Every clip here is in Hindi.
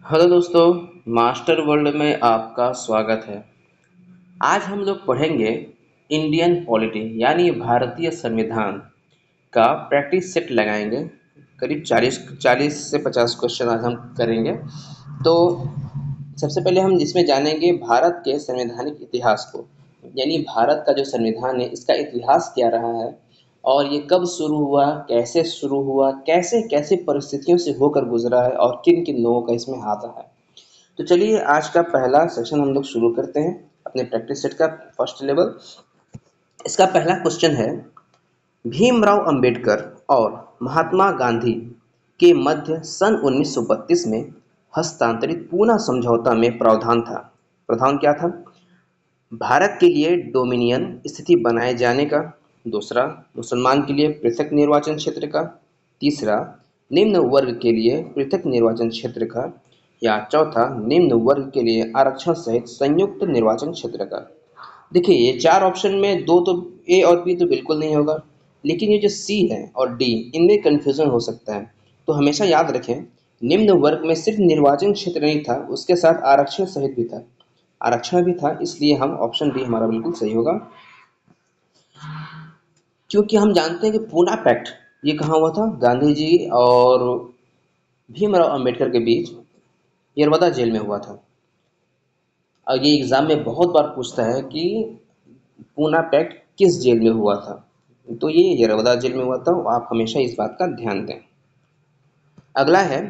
हेलो दोस्तों, मास्टर वर्ल्ड में आपका स्वागत है। आज हम लोग पढ़ेंगे इंडियन पॉलिटी यानी भारतीय संविधान का प्रैक्टिस सेट लगाएंगे। करीब 40 से 50 क्वेश्चन आज हम करेंगे। तो सबसे पहले हम इसमें जानेंगे भारत के संवैधानिक इतिहास को, यानी भारत का जो संविधान है इसका इतिहास क्या रहा है और ये कब शुरू हुआ, कैसे शुरू हुआ, कैसे कैसे परिस्थितियों से होकर गुजरा है और किन किन लोगों का इसमें हाथ रहा है। तो चलिए आज का पहला सेशन हम लोग शुरू करते हैं अपने प्रैक्टिस सेट का फर्स्ट लेवल। इसका पहला क्वेश्चन है, भीमराव अंबेडकर और महात्मा गांधी के मध्य सन 1932 में हस्तांतरित पूना समझौता में प्रावधान क्या था? भारत के लिए डोमिनियन स्थिति बनाए जाने का। दूसरा, मुसलमान के लिए पृथक निर्वाचन क्षेत्र का। तीसरा, निम्न वर्ग के लिए पृथक निर्वाचन क्षेत्र का। या चौथा, निम्न वर्ग के लिए आरक्षण सहित संयुक्त निर्वाचन क्षेत्र का। देखिए ये चार ऑप्शन में दो तो ए और बी तो बिल्कुल नहीं होगा, लेकिन ये जो सी है और डी, इनमें कंफ्यूजन हो सकता है। तो हमेशा याद रखें, निम्न वर्ग में सिर्फ निर्वाचन क्षेत्र नहीं था, उसके साथ आरक्षण सहित भी था, आरक्षण भी था, इसलिए हम ऑप्शन डी हमारा बिल्कुल सही होगा। क्योंकि हम जानते हैं कि पूना पैक्ट ये कहाँ हुआ था? गांधी जी और भीमराव अंबेडकर के बीच यरवदा जेल में हुआ था। और ये एग्जाम में बहुत बार पूछता है कि पूना पैक्ट किस जेल में हुआ था, तो ये यरवदा जेल में हुआ था। आप हमेशा इस बात का ध्यान दें। अगला है,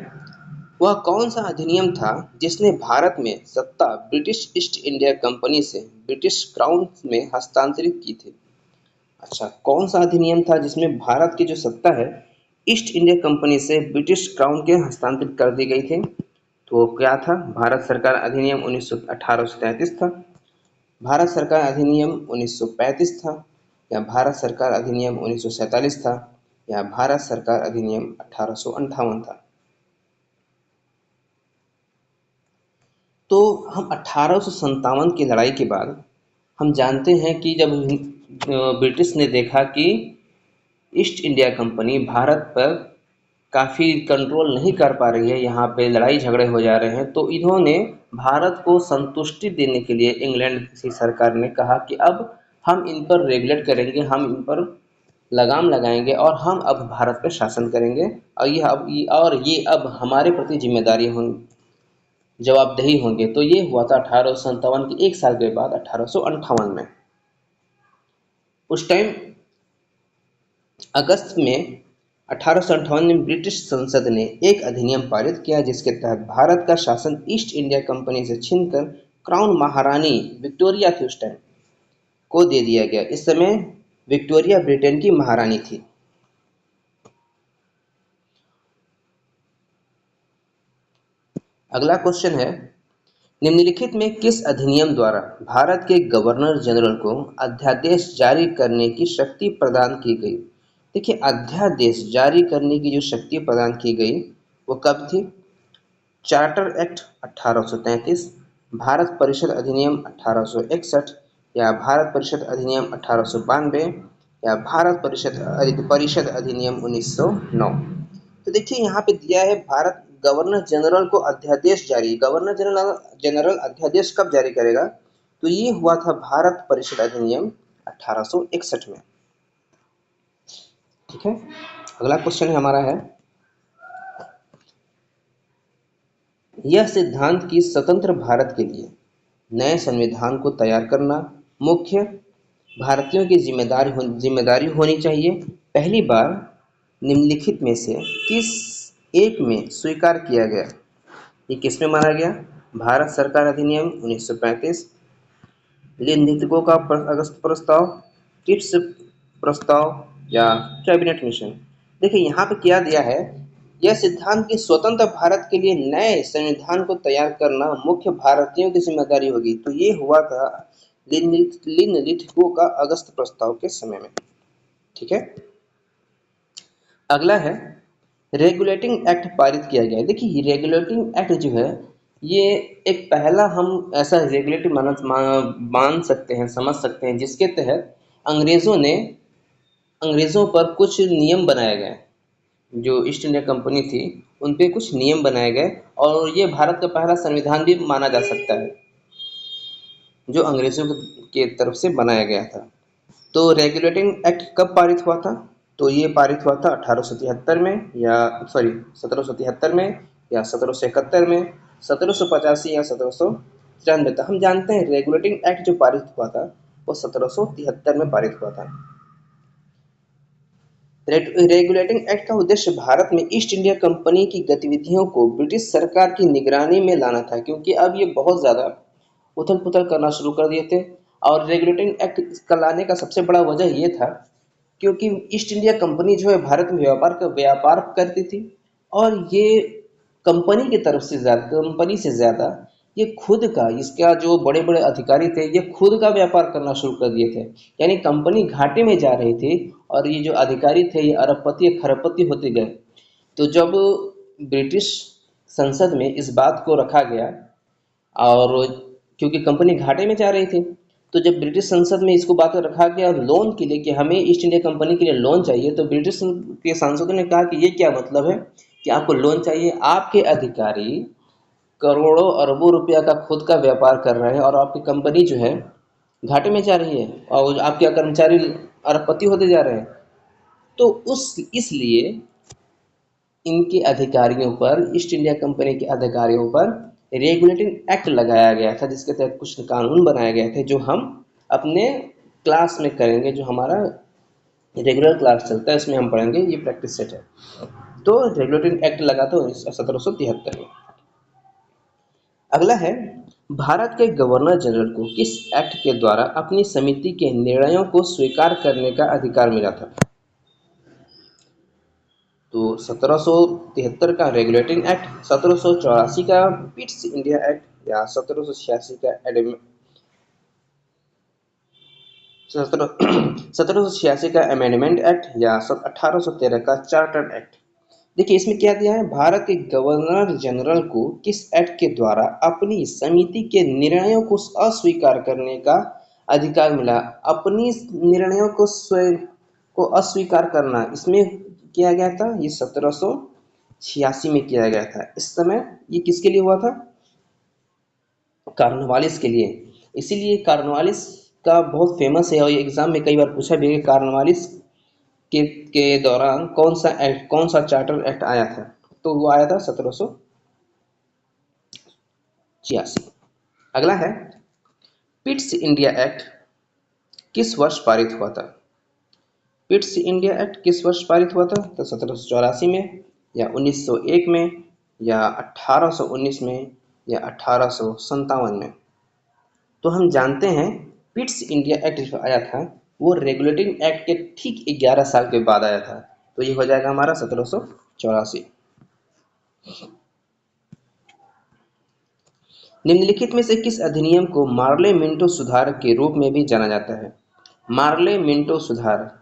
वह कौन सा अधिनियम था जिसने भारत में सत्ता ब्रिटिश ईस्ट इंडिया कंपनी से ब्रिटिश क्राउन में हस्तांतरित की थी? अच्छा, कौन सा अधिनियम था जिसमें भारत की जो सत्ता है ईस्ट इंडिया कंपनी से ब्रिटिश क्राउन के हस्तांतरित कर दी गई थी? तो क्या था? भारत सरकार अधिनियम 1833 था, भारत सरकार अधिनियम 1935 था, या भारत सरकार अधिनियम 1947 था, या भारत सरकार अधिनियम 1858 था। तो हम 1857 की लड़ाई के बाद हम जानते हैं कि जब ब्रिटिश ने देखा कि ईस्ट इंडिया कंपनी भारत पर काफ़ी कंट्रोल नहीं कर पा रही है, यहाँ पे लड़ाई झगड़े हो जा रहे हैं, तो इन्होंने भारत को संतुष्टि देने के लिए इंग्लैंड की सरकार ने कहा कि अब हम इन पर रेगुलेट करेंगे, हम इन पर लगाम लगाएंगे और हम अब भारत पर शासन करेंगे, और ये अब हमारे प्रति जिम्मेदारी होंगी, जवाबदेही होंगे। तो ये हुआ था 1857 के एक साल के बाद 1858 में। उस टाइम अगस्त में 1858 में ब्रिटिश संसद ने एक अधिनियम पारित किया जिसके तहत भारत का शासन ईस्ट इंडिया कंपनी से छीनकर क्राउन महारानी विक्टोरिया थी उस टाइम को दे दिया गया। इस समय विक्टोरिया ब्रिटेन की महारानी थी। अगला क्वेश्चन है, निम्नलिखित में किस अधिनियम द्वारा भारत के गवर्नर जनरल को अध्यादेश जारी करने की शक्ति प्रदान की गई? देखिए, अध्यादेश जारी करने की जो शक्ति प्रदान की गई वो कब थी? चार्टर एक्ट 1833, भारत परिषद अधिनियम 1861, या भारत परिषद अधिनियम 1892, या भारत परिषद अधिनियम 1909। तो देखिए यहाँ पे दिया है भारत गवर्नर जनरल को अध्यादेश जारी, गवर्नर जनरल अध्यादेश कब जारी करेगा? तो ये हुआ था भारत परिषद अधिनियम 1861 में। ठीक है, अगला क्वेश्चन हमारा है, यह सिद्धांत कि स्वतंत्र भारत के लिए नए संविधान को तैयार करना मुख्य भारतीयों की जिम्मेदारी होनी चाहिए, पहली बार निम्नलिखित में से किस एक में स्वीकार किया गया? ये किसमें माना गया? भारत सरकार अधिनियम 1935, लिंग का अगस्त प्रस्ताव, टिप्स प्रस्ताव, या कैबिनेट मिशन। देखिए यहाँ पे क्या दिया है, यह सिद्धांत कि स्वतंत्र भारत के लिए नए संविधान को तैयार करना मुख्य भारतीयों की जिम्मेदारी होगी। तो ये हुआ था लिनलिथगो का अगस्त प्रस्ताव के समय में। ठीक है, अगला है, रेगुलेटिंग एक्ट पारित किया गया है। देखिए रेगुलेटिंग एक्ट जो है ये एक पहला हम ऐसा रेगुलेटिव मान सकते हैं, समझ सकते हैं, जिसके तहत अंग्रेजों पर कुछ नियम बनाए गए। जो ईस्ट इंडिया कंपनी थी उन पे कुछ नियम बनाए गए और ये भारत का पहला संविधान भी माना जा सकता है जो अंग्रेजों के तरफ से बनाया गया था। तो रेगुलेटिंग एक्ट कब पारित हुआ था? तो ये पारित हुआ था 1873 में या सॉरी 1773 में या 1771 में, 1785 या 1793 तक। हम जानते हैं रेगुलेटिंग एक्ट जो पारित हुआ था वो 1773 में पारित हुआ था। रेगुलेटिंग एक्ट का उद्देश्य भारत में ईस्ट इंडिया कंपनी की गतिविधियों को ब्रिटिश सरकार की निगरानी में लाना था, क्योंकि अब ये बहुत ज़्यादा उथल पुथल करना शुरू कर दिए थे। और रेगुलेटिंग एक्ट का लाने का सबसे बड़ा वजह ये था क्योंकि ईस्ट इंडिया कंपनी जो है भारत में व्यापार करती थी और ये कंपनी से ज़्यादा ये खुद का, इसका जो बड़े बड़े अधिकारी थे ये खुद का व्यापार करना शुरू कर दिए थे। यानी कंपनी घाटे में जा रही थी और ये जो अधिकारी थे ये अरबपति या खरबपति होते गए। तो जब ब्रिटिश संसद में इस बात को रखा गया और क्योंकि कंपनी घाटे में जा रही थी, तो जब ब्रिटिश संसद में इसको बात रखा गया लोन के लिए कि हमें ईस्ट इंडिया कंपनी के लिए लोन चाहिए, तो ब्रिटिश के सांसदों ने कहा कि ये क्या मतलब है कि आपको लोन चाहिए? आपके अधिकारी करोड़ों अरबों रुपया का खुद का व्यापार कर रहे हैं और आपकी कंपनी जो है घाटे में जा रही है और आपके कर्मचारी अरबपति होते जा रहे हैं। तो उस इसलिए इनके अधिकारियों पर, ईस्ट इंडिया कंपनी के अधिकारियों पर रेगुलेटिंग एक्ट लगाया गया था, जिसके तहत कुछ कानून बनाए गए थे जो हम अपने क्लास में करेंगे। जो हमारा रेगुलर क्लास चलता है इसमें हम पढ़ेंगे, ये प्रैक्टिस सेट है। तो रेगुलेटिंग एक्ट लगा था 1773 में। अगला है, भारत के गवर्नर जनरल को किस एक्ट के द्वारा अपनी समिति के निर्णयों को स्वीकार करने का अधिकार मिला था? तो 1773 का रेगुलेटिंग एक्ट, 1784 का पिट्स इंडिया एक्ट या 1786 का 1786 का अमेंडमेंट एक्ट या 1813 का चार्टर एक्ट। देखिए इसमें क्या दिया है, भारत के गवर्नर जनरल को किस एक्ट के द्वारा अपनी समिति के निर्णयों को अस्वीकार करने का अधिकार मिला। अपनी निर्णयों को स्वयं को अस्वीकार करना इसमें किया गया था, ये 1786 में किया गया था। इस समय ये किसके लिए हुआ था? कार्नवालिस के लिए। इसीलिए कार्नवालिस का बहुत फेमस है और ये एग्जाम में कई बार पूछा भी है कि कार्नवालिस के दौरान कौन सा चार्टर एक्ट आया था? तो वो आया था 1786। अगला है, पिट्स इंडिया एक्ट किस वर्ष पारित हुआ था? पिट्स इंडिया एक्ट किस वर्ष पारित हुआ था? तो 1784 में या 1901 में या 1819 में या 1857 में। तो हम जानते हैं पिट्स इंडिया एक्ट जो आया था वो रेगुलेटिंग एक्ट के ठीक 11 साल के बाद आया था, तो ये हो जाएगा हमारा 1784। निम्नलिखित में से किस अधिनियम को मार्ले मिंटो सुधार के रूप में भी जाना जाता है? मार्ले मिंटो सुधार।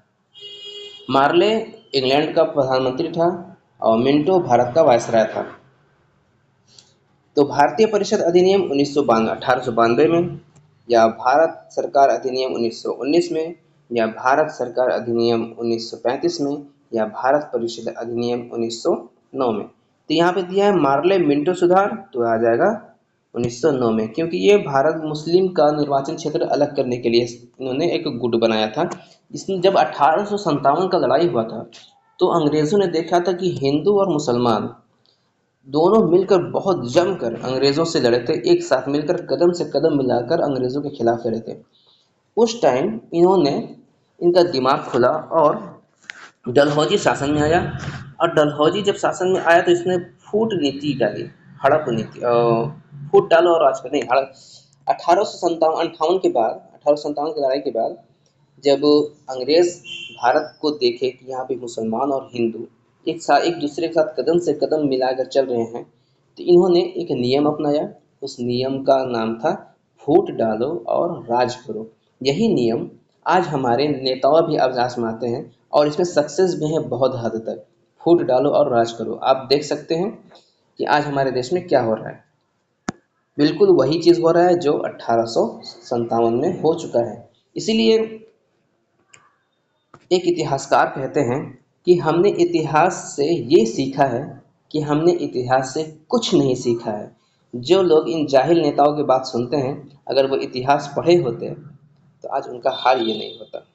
मार्ले इंग्लैंड का प्रधानमंत्री था और मिंटो भारत का वायसराय था। तो भारतीय परिषद अधिनियम 1892 में या भारत सरकार अधिनियम 1919 में या भारत सरकार अधिनियम 1935 में या भारत परिषद अधिनियम 1909 में। तो यहाँ पे दिया है मार्ले मिंटो सुधार, तो आ जाएगा 1909 में, क्योंकि ये भारत मुस्लिम का निर्वाचन क्षेत्र अलग करने के लिए इन्होंने एक गुट बनाया था। इसमें जब 1857 का लड़ाई हुआ था तो अंग्रेज़ों ने देखा था कि हिंदू और मुसलमान दोनों मिलकर बहुत जमकर अंग्रेज़ों से लड़े थे, एक साथ मिलकर कदम से कदम मिलाकर अंग्रेज़ों के खिलाफ लड़े थे। उस टाइम इनका दिमाग खुला और डलहौजी शासन में आया। और डलहौजी जब शासन में आया तो इसने फूट नीति डाली, हड़प नीति, फूट डालो और राज करो, नहीं हड़प। 1857 की लड़ाई के बाद जब अंग्रेज भारत को देखे कि यहाँ पे मुसलमान और हिंदू एक दूसरे के साथ कदम से कदम मिलाकर चल रहे हैं, तो इन्होंने एक नियम अपनाया। उस नियम का नाम था फूट डालो और राज करो। यही नियम आज हमारे नेताओं भी अब आजमाते हैं और इसमें सक्सेस भी है बहुत हद तक। फूट डालो और राज करो, आप देख सकते हैं कि आज हमारे देश में क्या हो रहा है। बिल्कुल वही चीज़ हो रहा है जो 1857 में हो चुका है। इसीलिए एक इतिहासकार कहते हैं कि हमने इतिहास से ये सीखा है कि हमने इतिहास से कुछ नहीं सीखा है। जो लोग इन जाहिल नेताओं की बात सुनते हैं, अगर वो इतिहास पढ़े होते तो आज उनका हाल ये नहीं होता।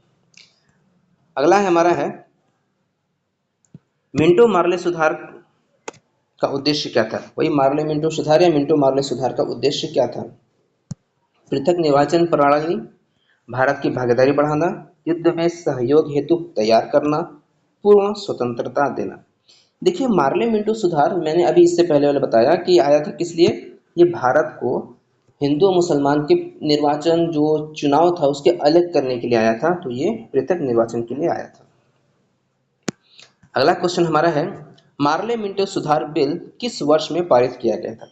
अगला है हमारा है मिंटो मार्ले सुधार का उद्देश्य क्या था। वही मार्ले मिंटो सुधार या मिंटो मार्ले सुधार का उद्देश्य क्या था? पृथक निर्वाचन प्रणाली, भारत की भागीदारी बढ़ाना, युद्ध में सहयोग हेतु तैयार करना, पूर्ण स्वतंत्रता देना। देखिए, मार्ले मिंटो सुधार मैंने अभी इससे पहले वाले बताया कि आया था किस लिए। ये भारत को हिंदू और मुसलमान के निर्वाचन जो चुनाव था उसके अलग करने के लिए आया था, तो ये पृथक निर्वाचन के लिए आया था। अगला क्वेश्चन हमारा है मार्ले मिंटो सुधार बिल किस वर्ष में पारित किया गया था?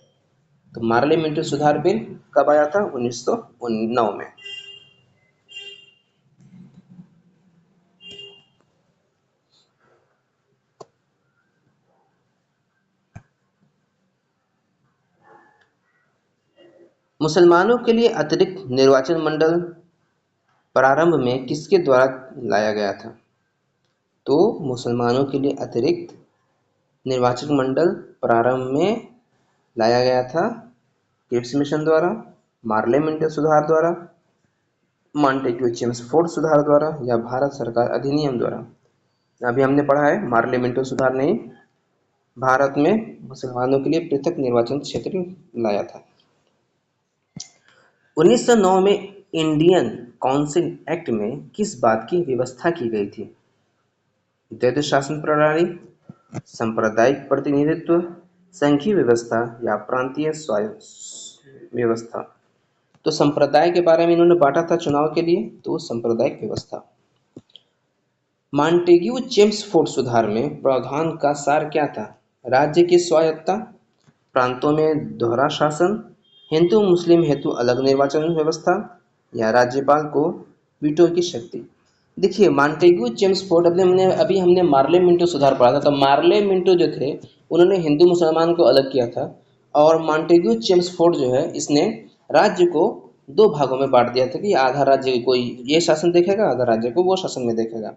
तो मार्ले मिंटो सुधार बिल कब आया था? 1909 में। मुसलमानों के लिए अतिरिक्त निर्वाचन मंडल प्रारंभ में किसके द्वारा लाया गया था? तो मुसलमानों के लिए अतिरिक्त निर्वाचन मंडल प्रारंभ में लाया गया था क्रिप्स मिशन द्वारा, मार्ले मिंटो सुधार द्वारा, मॉन्टेग्यू चेम्सफोर्ड सुधार द्वारा या भारत सरकार अधिनियम द्वारा। अभी हमने पढ़ा है मार्ले मिंटो सुधार ने भारत में मुसलमानों के लिए पृथक निर्वाचन क्षेत्र लाया था। 1909 में इंडियन काउंसिल एक्ट में किस बात की व्यवस्था की गई थी? द्वैध शासन प्रणाली, सांप्रदायिक प्रतिनिधित्व, संघीय व्यवस्था या प्रांतीय स्वायत्त व्यवस्था। तो संप्रदाय के बारे में इन्होंने बांटा था चुनाव के लिए, तो सांप्रदायिक व्यवस्था। मॉन्टेग्यू चेम्सफोर्ड सुधार में प्रावधान का सार क्या था? राज्य की स्वायत्तता, प्रांतों में दोहरा शासन, हिंदू मुस्लिम हेतु अलग निर्वाचन व्यवस्था या राज्यपाल को वीटो की शक्ति। देखिए, मॉन्टेग्यू चेम्सफोर्ड अभी हमने मार्ले मिंटो सुधार पढ़ा था। तो मार्ले मिंटो जो थे उन्होंने हिंदू मुसलमान को अलग किया था, और मॉन्टेग्यू चेम्सफोर्ड जो है इसने राज्य को दो भागों में बांट दिया था कि आधा राज्य कोई ये शासन देखेगा, आधा राज्य को वो शासन में देखेगा।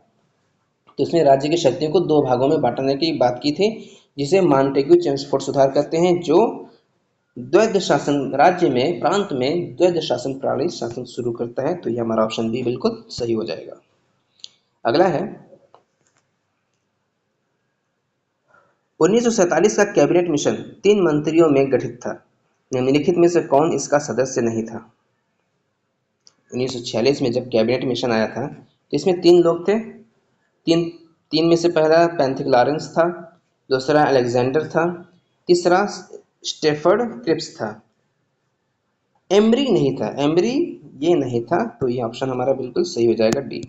तो इसने राज्य की शक्तियों को दो भागों में बांटने की बात की थी, जिसे मॉन्टेग्यू चेम्सफोर्ड सुधार कहते हैं, जो द्वैध शासन राज्य में प्रांत में द्वैध शासन प्रणाली शासन शुरू करता है। तो ये हमारा ऑप्शन बी बिल्कुल सही हो जाएगा। अगला है 1947 का कैबिनेट मिशन 3 मंत्रियों में गठित था। निम्नलिखित में से कौन इसका सदस्य नहीं था? 1946 में जब कैबिनेट मिशन आया था तो इसमें 3 लोग थे। तीन में से पहला पैंथिक लॉरेंस था, दूसरा अलेक्जेंडर था, तीसरा स्टेफर्ड क्रिप्स था। एम्ब्री नहीं था, एम्ब्री ये नहीं था, तो ये ऑप्शन हमारा बिल्कुल सही हो जाएगा डी।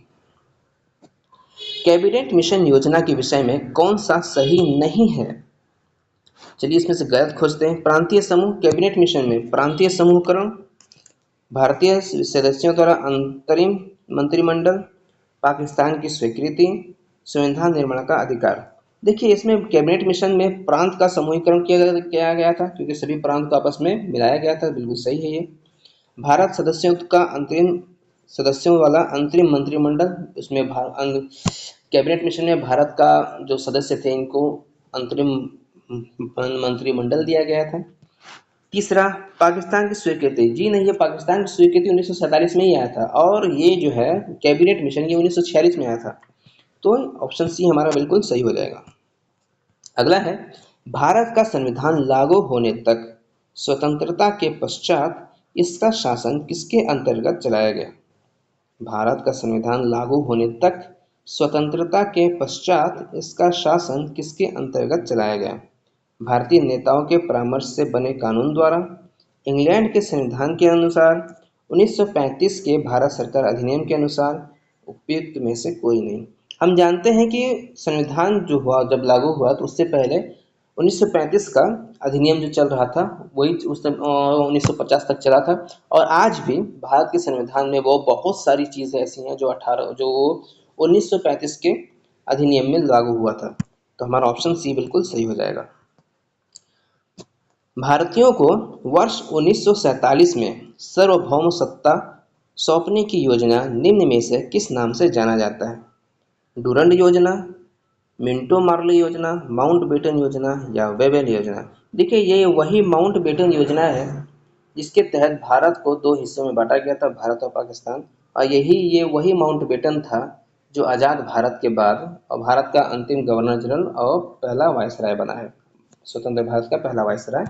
कैबिनेट मिशन योजना के विषय में कौन सा सही नहीं है? चलिए इसमें से गलत खोजते हैं। प्रांतीय समूह, कैबिनेट मिशन में प्रांतीय समूहकरण, भारतीय सदस्यों द्वारा अंतरिम मंत्रिमंडल, पाकिस्तान की स्वीकृति, संविधान निर्माण का अधिकार। देखिए, इसमें कैबिनेट मिशन में प्रांत का समूहीकरण किया गया था, क्योंकि सभी प्रांत को आपस में मिलाया गया था। बिल्कुल सही है ये। भारत सदस्यों वाला अंतरिम मंत्रिमंडल, उसमें कैबिनेट मिशन में भारत का जो सदस्य थे इनको अंतरिम मंत्रिमंडल दिया गया था। तीसरा, पाकिस्तान की स्वीकृति, जी नहीं, ये पाकिस्तान की स्वीकृति 1947 में ही आया था, और ये जो है कैबिनेट मिशन ये 1946 में आया था। तो ऑप्शन सी हमारा बिल्कुल सही हो जाएगा। अगला है भारत का संविधान लागू होने तक स्वतंत्रता के पश्चात इसका शासन किसके अंतर्गत चलाया गया? भारत का संविधान लागू होने तक स्वतंत्रता के पश्चात इसका शासन किसके अंतर्गत चलाया गया? भारतीय नेताओं के परामर्श से बने कानून द्वारा, इंग्लैंड के संविधान के अनुसार, 1935 के भारत सरकार अधिनियम के अनुसार, उपयुक्त में से कोई नहीं। हम जानते हैं कि संविधान जो हुआ जब लागू हुआ तो उससे पहले 1935 का अधिनियम जो चल रहा था वही उस 1950 तक चला था, और आज भी भारत के संविधान में वो बहुत सारी चीज़ें ऐसी हैं जो 1935 के अधिनियम में लागू हुआ था। तो हमारा ऑप्शन सी बिल्कुल सही हो जाएगा। भारतीयों को वर्ष 1947 में सार्वभौम सत्ता सौंपने की योजना निम्न में से किस नाम से जाना जाता है? डूरंड योजना, मिंटो मार्ली योजना, माउंटबेटन योजना या वेबल योजना? देखिए, ये वही माउंटबेटन योजना है जिसके तहत भारत को दो हिस्सों में बांटा गया था, भारत और पाकिस्तान। और ये वही माउंटबेटन था जो आज़ाद भारत के बाद और भारत का अंतिम गवर्नर जनरल और पहला वायसराय बना है। स्वतंत्र भारत का पहला वायसराय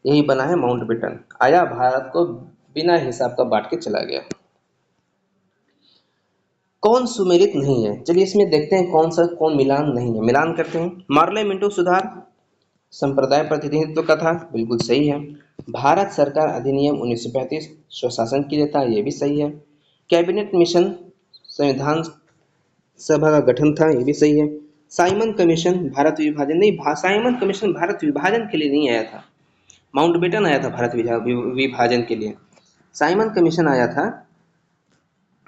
यही बना है माउंटबेटन। आया भारत को बिना हिसाब का बांट के चला गया। कौन सुमेलित नहीं है? चलिए इसमें देखते हैं कौन मिलान नहीं है। मिलान करते हैं। मार्ले मिंटो सुधार संप्रदाय प्रतिनिधित्व का था, बिल्कुल सही है। भारत सरकार अधिनियम 1935 स्वशासन के लिए था, ये भी सही है। कैबिनेट मिशन संविधान सभा का गठन था, ये भी सही है। साइमन कमीशन भारत विभाजन नहीं, साइमन कमीशन भारत विभाजन के लिए नहीं आया था, माउंटबेटन आया था भारत विभाजन के लिए। साइमन कमीशन आया था,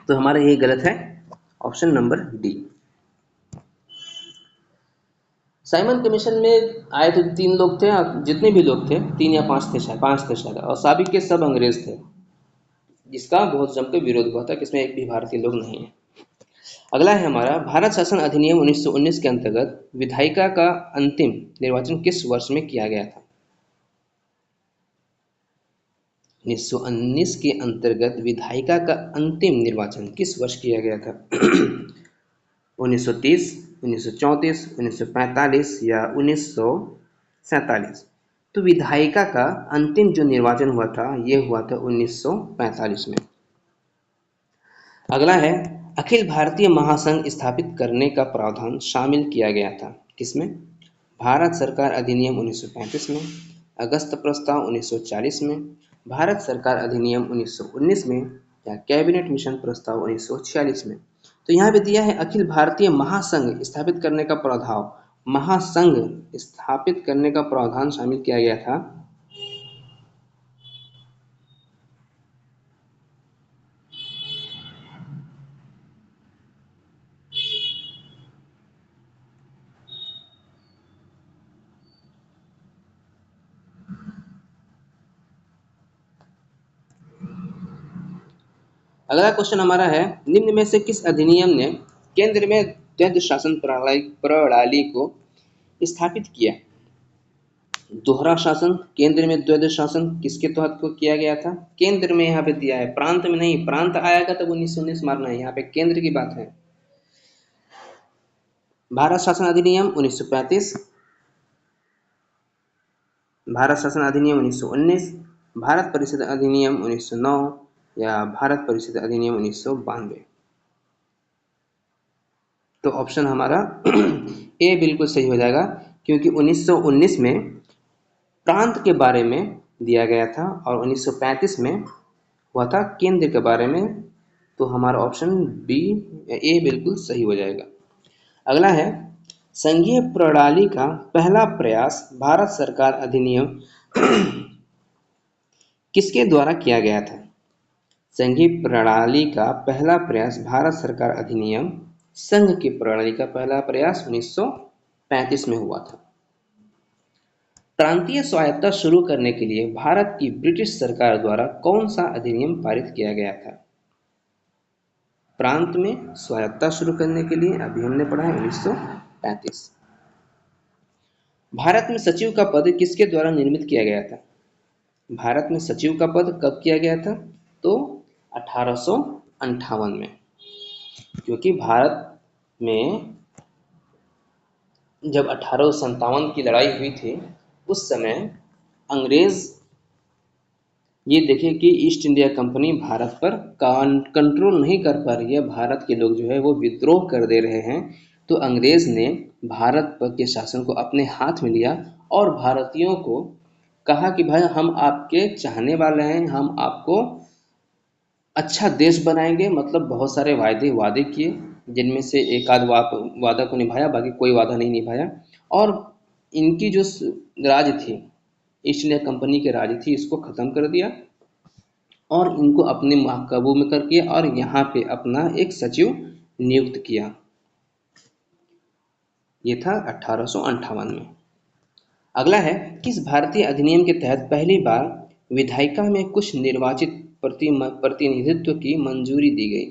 तो हमारा ये गलत है, option number D. Simon commission में आए तो तीन लोग थे, जितने भी लोग थे, तीन या पांच थे शायद, और सभी के सब अंग्रेज थे, जिसका बहुत जमकर विरोध हुआ था कि इसमें एक भी भारतीय लोग नहीं है। अगला है हमारा, भारत शासन अधिनियम 1919 के अंतर्गत विधायिका का अंतिम निर्वाचन किस वर्ष में किया गया था? 1919 के अंतर्गत विधायिका का अंतिम निर्वाचन किस वर्ष किया गया था? 1930, 1934, 1945 या 1947? तो विधायिका का अंतिम जो निर्वाचन हुआ था, ये हुआ था 1945 में। अगला है, अखिल भारतीय महासंघ स्थापित करने का प्रावधान शामिल किया गया था किसमें? भारत सरकार अधिनियम 1935 में, अगस्त प्रस्ताव 1940 में, भारत सरकार अधिनियम 1919 में या कैबिनेट मिशन प्रस्ताव 1946 में? तो यहाँ पे दिया है अखिल भारतीय महासंघ स्थापित करने का प्रावधान, महासंघ स्थापित करने का प्रावधान शामिल किया गया था। अगला क्वेश्चन हमारा है, निम्न में से किस अधिनियम ने केंद्र में द्वैध शासन प्रणाली को स्थापित किया? दोहरा शासन, केंद्र में द्वैध शासन किसके तहत को किया गया था? केंद्र में यहाँ पे दिया है, प्रांत में नहीं। प्रांत आएगा तब 1919 मारना है, यहाँ पे केंद्र की बात है। भारत शासन अधिनियम 1935, भारत शासन अधिनियम 1919, भारत परिषद अधिनियम 1909 या भारत परिषद अधिनियम 1992? तो ऑप्शन हमारा ए बिल्कुल सही हो जाएगा, क्योंकि 1919 में प्रांत के बारे में दिया गया था और 1935 में हुआ था केंद्र के बारे में। तो हमारा ऑप्शन बी ए बिल्कुल सही हो जाएगा। अगला है, संघीय प्रणाली का पहला प्रयास भारत सरकार अधिनियम किसके द्वारा किया गया था? संघीय प्रणाली का पहला प्रयास भारत सरकार अधिनियम, संघ की प्रणाली का पहला प्रयास 1935 में हुआ था। प्रांतीय स्वायत्तता शुरू करने के लिए भारत की ब्रिटिश सरकार द्वारा कौन सा अधिनियम पारित किया गया था? प्रांत में स्वायत्तता शुरू करने के लिए अभी हमने पढ़ा है 1935। भारत में सचिव का पद किसके द्वारा निर्मित किया गया था? भारत में सचिव का पद कब किया गया था? तो 1858 में, क्योंकि भारत में जब 1857 की लड़ाई हुई थी, उस समय अंग्रेज ये देखे कि ईस्ट इंडिया कंपनी भारत पर कंट्रोल नहीं कर पा रही है, भारत के लोग जो है वो विद्रोह कर दे रहे हैं। तो अंग्रेज ने भारत पर के शासन को अपने हाथ में लिया और भारतीयों को कहा कि भाई हम आपके चाहने वाले हैं, हम आपको अच्छा देश बनाएंगे। मतलब बहुत सारे वादे किए, जिनमें से एक आध वादा को निभाया, बाकी कोई वादा नहीं निभाया। और इनकी जो राज थी, ईस्ट इंडिया कंपनी की राज थी, इसको ख़त्म कर दिया और इनको अपने काबू में कर किया और यहाँ पे अपना एक सचिव नियुक्त किया। ये था 1858 में। अगला है, किस भारतीय अधिनियम के तहत पहली बार विधायिका में कुछ निर्वाचित प्रतिनिधित्व की मंजूरी दी गई?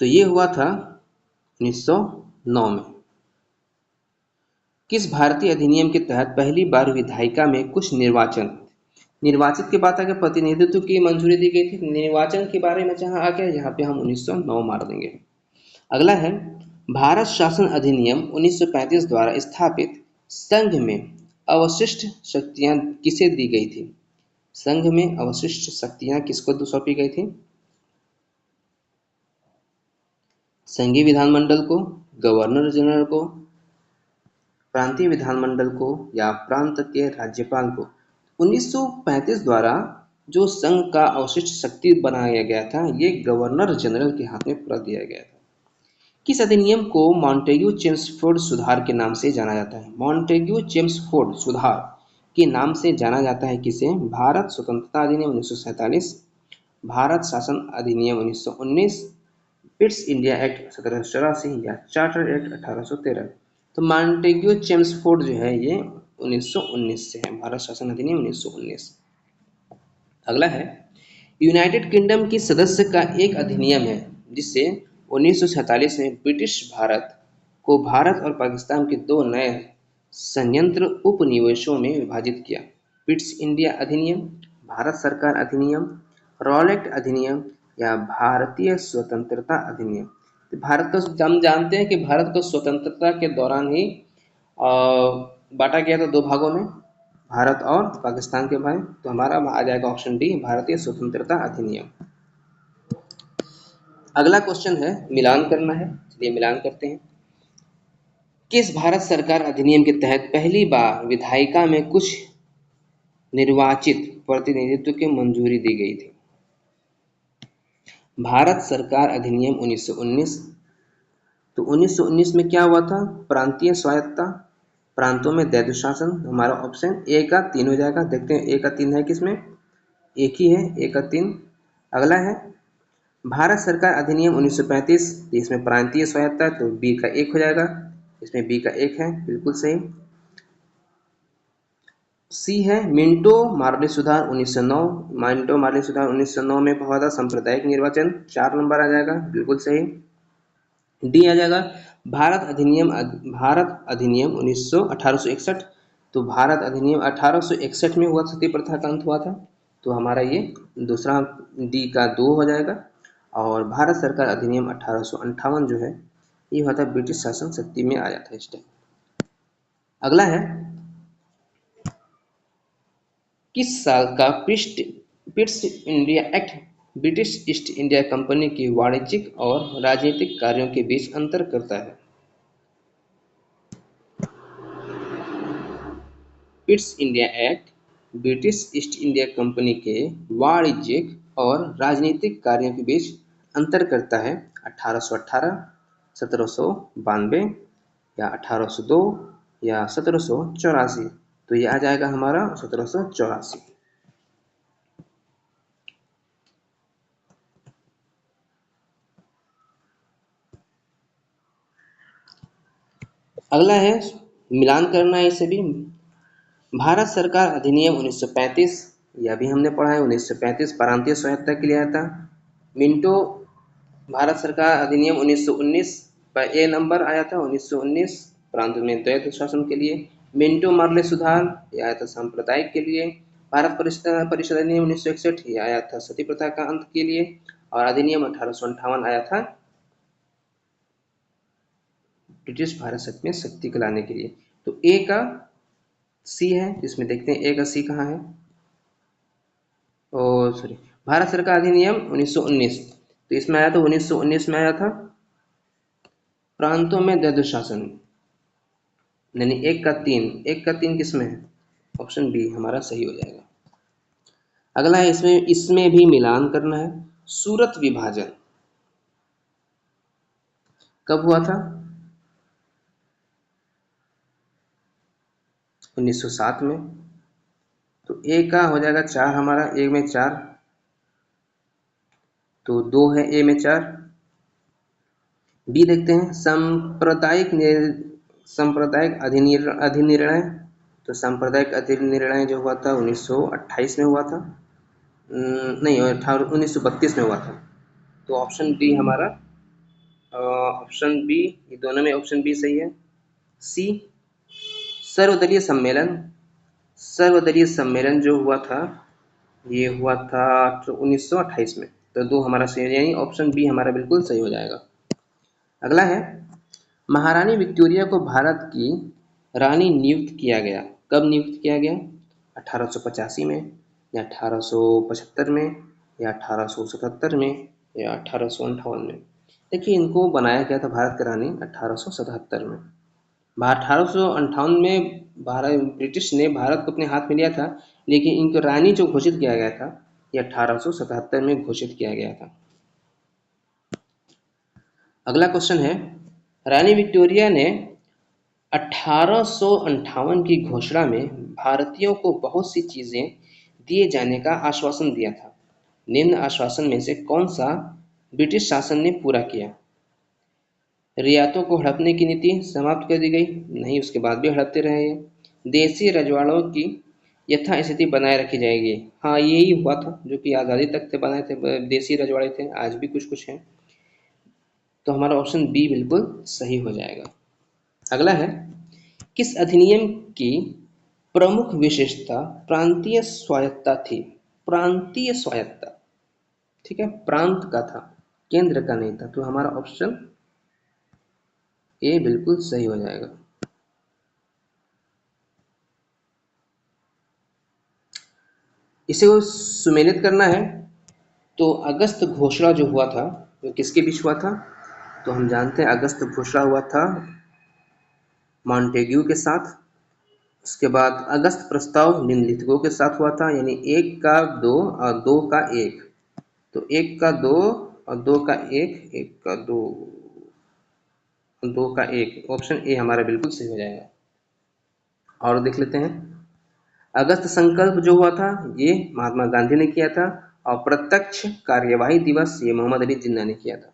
तो ये हुआ था 1909 में। किस भारतीय अधिनियम के तहत पहली बार विधायिका में कुछ निर्वाचित के बाद अगर प्रतिनिधित्व की मंजूरी दी गई थी, निर्वाचन के बारे में जहां आ गया, यहाँ पे हम 1909 मार देंगे। अगला है भारत शासन अधिनियम 1935 द्वारा स्थापित संघ में अवशिष्ट शक्तियां किसे दी गई थी? संघ में अवशिष्ट शक्तियां किसको सौंपी गई थी? संघीय विधानमंडल को, गवर्नर जनरल को, प्रांतीय विधानमंडल को या प्रांत के राज्यपाल को? 1935 द्वारा जो संघ का अवशिष्ट शक्ति बनाया गया था, ये गवर्नर जनरल के हाथ में पूरा दिया गया था। किस अधिनियम को मॉन्टेग्यू चेम्सफोर्ड सुधार के नाम से जाना जाता है? मॉन्टेग्यू चेम्सफोर्ड सुधार के नाम से जाना जाता है किसे? भारत स्वतंत्रता अधिनियम 1947, भारत शासन अधिनियम 1919, पिट्स इंडिया एक्ट 1784 या चार्टर एक्ट 1813। तो मॉन्टेग्यू चेम्सफोर्ड जो है ये 1919 से है, भारत शासन अधिनियम 1919। अगला है यूनाइटेड किंगडम की सदस्य का एक अधिनियम है जिससे 1947 में ब्रिटिश भारत को भारत और पाकिस्तान के दो नए संयंत्र उपनिवेशों में विभाजित किया। पिट्स इंडिया अधिनियम, भारत सरकार अधिनियम, रॉलेट अधिनियम या भारतीय स्वतंत्रता अधिनियम? तो भारत को हम जानते हैं कि भारत को स्वतंत्रता के दौरान ही बांटा गया था दो भागों में, भारत और पाकिस्तान के भाई। तो हमारा आ जाएगा ऑप्शन डी, भारतीय स्वतंत्रता अधिनियम। अगला क्वेश्चन है, मिलान करना है, चलिए मिलान करते हैं। किस भारत सरकार अधिनियम के तहत पहली बार विधायिका में कुछ निर्वाचित प्रतिनिधित्व की मंजूरी दी गई थी? भारत सरकार अधिनियम 1919। तो 1919 में क्या हुआ था? प्रांतीय स्वायत्ता, प्रांतों में द्वैध शासन। हमारा ऑप्शन ए का 3 हो जाएगा। देखते हैं ए का 3 है किसमें? एक ही है, ए का 3। अगला है भारत सरकार अधिनियम 1935, तो इसमें प्रांतीय स्वायत्ता, तो बी का 1 हो जाएगा। इसमें बी का 1 है, बिल्कुल सही। सी है मिंटो मार्ली सुधार 1909। मिंटो मार्ली सुधार 1909 में हुआ था सांप्रदायिक निर्वाचन, 4 नंबर आ जाएगा, बिल्कुल सही। डी आ जाएगा भारत अधिनियम 1861। तो भारत अधिनियम 1861 में हुआ, सती प्रथा का अंत हुआ था। तो हमारा ये दूसरा डी का 2 हो जाएगा। और भारत सरकार अधिनियम 1858 जो है ये हुआ था ब्रिटिश शासन शक्ति में आया था इस टाइम। अगला है किस साल का Pitt's India act British east India company की वाणिज्यिक और राजनीतिक कार्यों के बीच अंतर करता है? Pitt's India act British east India company के वाणिज्यिक और राजनीतिक कार्यों के बीच अंतर करता है 1818, 1792 या 1802 या 1784। तो ये आ जाएगा हमारा 1784। अगला है मिलान करना है इसे भी। भारत सरकार अधिनियम 1935, यह भी हमने पढ़ा है। 1935 प्रांतीय स्वायत्ता के लिए आया था। मिंटो भारत सरकार अधिनियम 1919 पर ए नंबर आया था 1919, प्रांत में द्वैध शासन के लिए। मिंटो मार्ले सुधार यह आया था सांप्रदायिक के लिए। भारत परिषद अधिनियम 1961 यह आया था सती प्रथा का अंत के लिए। और अधिनियम 1858 आया था ब्रिटिश भारत में शक्ति को लाने के लिए। तो ए का सी है, इसमें देखते हैं ए का सी कहाँ है। ओ सॉरी, भारत सरकार अधिनियम 1919, तो इसमें आया था 1919 में आया था प्रांतों में द्वैध शासन, यानी 1 का 3 किसमें है? ऑप्शन बी हमारा सही हो जाएगा। अगला है इसमें भी मिलान करना है। सूरत विभाजन कब हुआ था? 1907 में। तो ए का हो जाएगा 4 हमारा, ए में 4, तो 2 है ए में 4। बी देखते हैं सांप्रदायिक अधिनिर्णय। तो सांप्रदायिक अधिनिर्णय जो हुआ था 1928 में हुआ था, नहीं 1932 में हुआ था। तो ऑप्शन डी हमारा ऑप्शन बी, ये दोनों में ऑप्शन बी सही है। सी, सर्वदलीय सम्मेलन। सर्वदलीय सम्मेलन जो हुआ था, ये हुआ था 1928 में। तो दो हमारा सही है, यानी ऑप्शन बी हमारा बिल्कुल सही हो जाएगा। अगला है, महारानी विक्टोरिया को भारत की रानी नियुक्त किया गया। कब नियुक्त किया गया? 1885 में, या 1875 में, या 1877 में, या 1858 में? देखिए, इनको बनाया गया था भारत की रानी 1877 में। 1858 में भारत ब्रिटिश ने भारत को अपने हाथ में लिया था, लेकिन इनको रानी जो घोषित किया गया था, ये 1877 में घोषित किया गया था। अगला क्वेश्चन है, रानी विक्टोरिया ने 1858 की घोषणा में भारतीयों को बहुत सी चीजें दिए जाने का आश्वासन दिया था। निम्न आश्वासन में से कौन सा ब्रिटिश शासन ने पूरा किया? रियायतों को हड़पने की नीति समाप्त कर दी गई? नहीं, उसके बाद भी हड़पते रहे ये। देसी रजवाड़ों की यथास्थिति बनाए रखी जाएगी? हाँ, यही हुआ था, जो कि आज़ादी तक थे बनाए थे, देसी रजवाड़े थे, आज भी कुछ कुछ हैं। तो हमारा ऑप्शन बी बिल्कुल सही हो जाएगा। अगला है, किस अधिनियम की प्रमुख विशेषता प्रांतीय स्वायत्तता थी? प्रांतीय स्वायत्तता, ठीक है, प्रांत का था, केंद्र का नहीं था। तो हमारा ऑप्शन ए बिल्कुल सही हो जाएगा। इसे को सुमेलित करना है, तो अगस्त घोषणा जो हुआ था, वो किसके बीच हुआ था? तो हम जानते हैं अगस्त घोषणा हुआ था मॉन्टेग्यू के साथ। उसके बाद अगस्त प्रस्ताव निम्नलिखितों के साथ हुआ था, यानी एक का दो और दो का एक। तो एक का दो और दो का एक, एक का दो, दो का एक। ऑप्शन ए हमारा बिल्कुल सही हो जाएगा। और देख लेते हैं, अगस्त संकल्प जो हुआ था, ये महात्मा गांधी ने किया था, और प्रत्यक्ष कार्यवाही दिवस ये मोहम्मद अली जिन्ना ने किया था।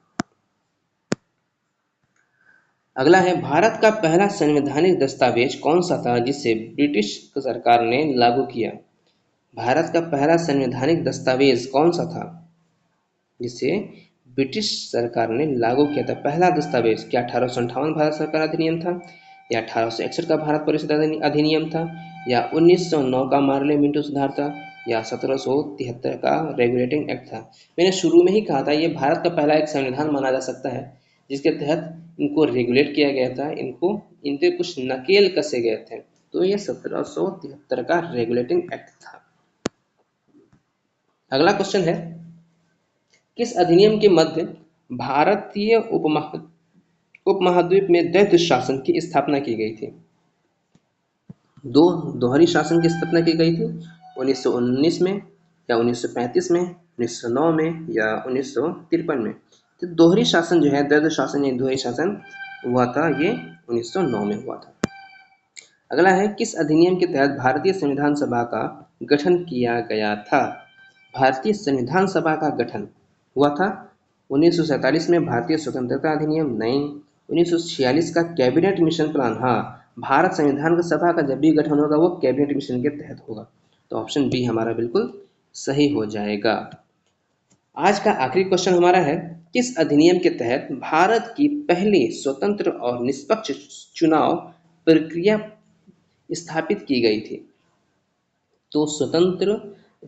अगला है, भारत का पहला संवैधानिक दस्तावेज कौन सा था जिसे ब्रिटिश सरकार ने लागू किया? भारत का पहला संवैधानिक दस्तावेज कौन सा था जिसे ब्रिटिश सरकार ने लागू किया था? पहला दस्तावेज क्या 1858 भारत सरकार अधिनियम था, या 1861 का भारत परिषद अधिनियम था, या 1909 का मार्ले मिंटो सुधार था, या 1773 का रेगुलेटिंग एक्ट था? मैंने शुरू में ही कहा था, ये भारत का पहला एक संविधान माना जा सकता है जिसके तहत इनको रेगुलेट किया गया था, इनको इनके कुछ नकेल कसे गए थे। तो ये 1773 का रेगुलेटिंग एक्ट था। अगला क्वेश्चन है, किस अधिनियम के मध्य भारतीय उपमहाद्वीप में द्वैध शासन की स्थापना की गई थी? दो दोहरी शासन की स्थापना की गई थी, 1919 में, या 1935 में, 1909 में, या 1953 में? तो दोहरी शासन जो है, द्वैध शासन या दोहरी शासन हुआ था, ये 1909 में हुआ था। अगला है, किस अधिनियम के तहत भारतीय संविधान सभा का गठन किया गया था? भारतीय संविधान सभा का गठन हुआ था 1947 में, भारतीय स्वतंत्रता अधिनियम नहीं। 1946 का कैबिनेट मिशन प्लान, हाँ, भारत संविधान सभा का जब भी गठन होगा वो कैबिनेट मिशन के तहत होगा। तो ऑप्शन बी हमारा बिल्कुल सही हो जाएगा। आज का आखिरी क्वेश्चन हमारा है, किस अधिनियम के तहत भारत की पहली स्वतंत्र और निष्पक्ष चुनाव प्रक्रिया स्थापित की गई थी? तो स्वतंत्र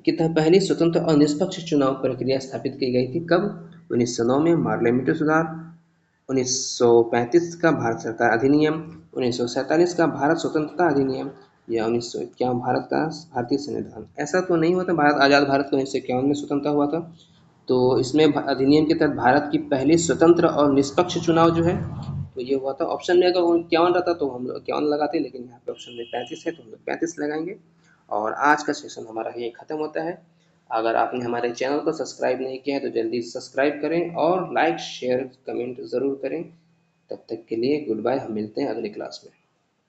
की पहली स्वतंत्र और निष्पक्ष चुनाव प्रक्रिया स्थापित की गई थी कब? 1909 में मार्ले मिंटो सुधार, 1935 का भारत सरकार अधिनियम, 1947 का भारत स्वतंत्रता अधिनियम, या 1951 भारत का भारतीय संविधान। ऐसा तो नहीं हुआ था, भारत आज़ाद भारत को 1951 में स्वतंत्रता हुआ था। तो इसमें अधिनियम के तहत भारत की पहली स्वतंत्र और निष्पक्ष चुनाव जो है, तो ये हुआ था। ऑप्शन में अगर 51 रहता तो हम लोग 51 लगाते, लेकिन यहाँ पे ऑप्शन में 35 है तो हम लोग 35 लगाएंगे। और आज का सेशन हमारा यही खत्म होता है। अगर आपने हमारे चैनल को सब्सक्राइब नहीं किया है तो जल्दी सब्सक्राइब करें और लाइक शेयर कमेंट ज़रूर करें। तब तक के लिए गुड बाय, हम मिलते हैं अगली क्लास में।